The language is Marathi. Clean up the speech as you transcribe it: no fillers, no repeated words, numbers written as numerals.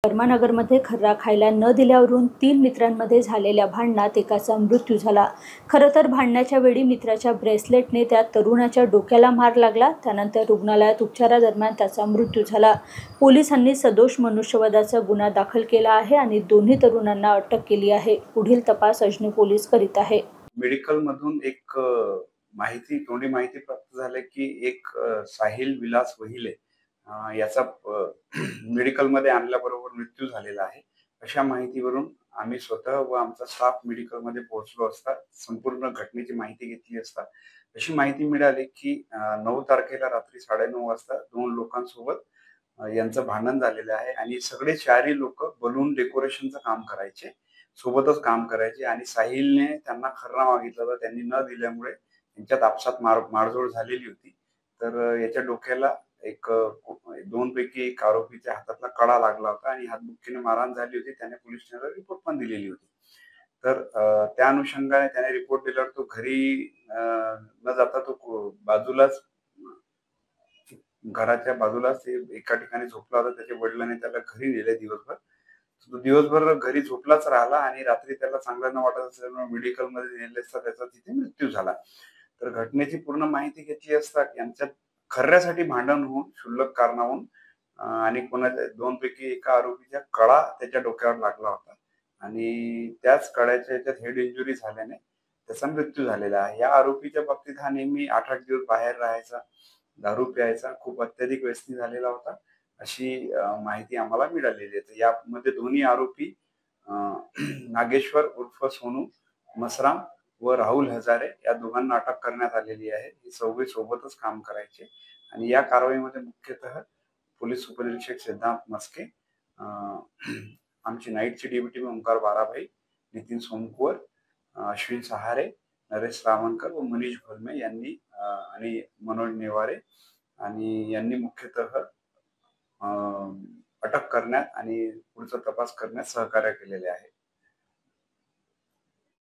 धर्मानगरमध्ये खर्रा खायला न दिल्यावरून 3 मित्रांमध्ये झालेल्या भांडणात एकाचा मृत्यू झाला। खरं तर भांडणाच्या वेळी मित्राच्या ब्रेसलेटने त्या तरुणाच्या डोक्याला मार लागला। त्यानंतर रुग्णालयात उपचारादरम्यान त्याचा मृत्यू झाला। पोलिसांनी सदोष मनुष्यवधाचा गुन्हा दाखल केला आहे आणि दोन्ही तरुणांना अटक केली आहे। पुढील तपास अजनी पोलीस करीत आहे। मेडिकल मधून एक तोंडी माहिती प्राप्त झाली की एक साहिल विलास वहिले याचा मेडिकल मध्ये आणल्याबरोबर मृत्यू झालेला आहे। अशा माहितीवरून आम्ही स्वतः व आमचा स्टाफ मेडिकल मध्ये पोहोचलो असता संपूर्ण घटनेची माहिती घेतली असता अशी माहिती मिळाली की 9 तारखेला रात्री 9:30 वाजता 2 लोकांसोबत यांचं भांडण झालेलं आहे आणि सगळे 4ही लोक बलून डेकोरेशनचं काम करायचे, सोबतच काम करायचे आणि साहिलने त्यांना खर्रा मागितला होता। त्यांनी न दिल्यामुळे त्यांच्यात आपसात मारझोड झालेली होती। तर याच्या डोक्याला एक 2 पैकी एक आरोपीच्या हातातला कडा लागला होता आणि हातबुक्कीने मारहाण झाली होती। त्याने पोलीस स्टेशनला रिपोर्ट पण दिलेली होती। तर त्या अनुषंगाने त्याने रिपोर्ट दिल्यावर तो घरी न जाता तो बाजूलाच घराच्या बाजूलाच एका ठिकाणी झोपला होता। त्याच्या वडिलांनी त्याला घरी नेले दिवसभर। तो दिवसभर घरी झोपलाच राहिला आणि रात्री त्याला चांगलं न वाटत असल्यामुळे मेडिकल मध्ये नेले असता त्याचा तिथे मृत्यू झाला। तर घटनेची पूर्ण माहिती घेतली असता यांच्यात खर्ऱ्यासाठी भांडण होऊन क्षुल्लक कारणावरून आणि कोणाच्या 2 पैकी एका आरोपीच्या कडा त्याच्या डोक्यावर लागला होता आणि त्याच कड्याच्या याच्यात हेड इंजुरी झाल्याने त्याचा मृत्यू झालेला आहे। या आरोपीच्या बाबतीत हा नेहमी 8-8 दिवस बाहेर राहायचा, दारू प्यायचा, खूप अत्याधिक व्यसनी झालेला होता अशी माहिती आम्हाला मिळालेली आहे। यामध्ये दोन्ही आरोपी नागेश्वर उर्फ सोनू मसराम व राहुल हजारे या दोघांना अटक करण्यात आलेली आहे। हे चौघे सोबतच काम करायचे आणि या कारवाईमध्ये मुख्यतः पोलीस उपनिरीक्षक सिद्धांत मस्के, आमची नाईटची डेप्युटी ओंकार बाराभाई, नितीन सोमकुवर, अश्विन सहारे, नरेश रावणकर व मनीष भोलमे यांनी आणि मनोज नेवारे आणि यांनी मुख्यतः अटक करण्यात आणि पुढचा तपास करण्यात सहकार्य केलेले आहे।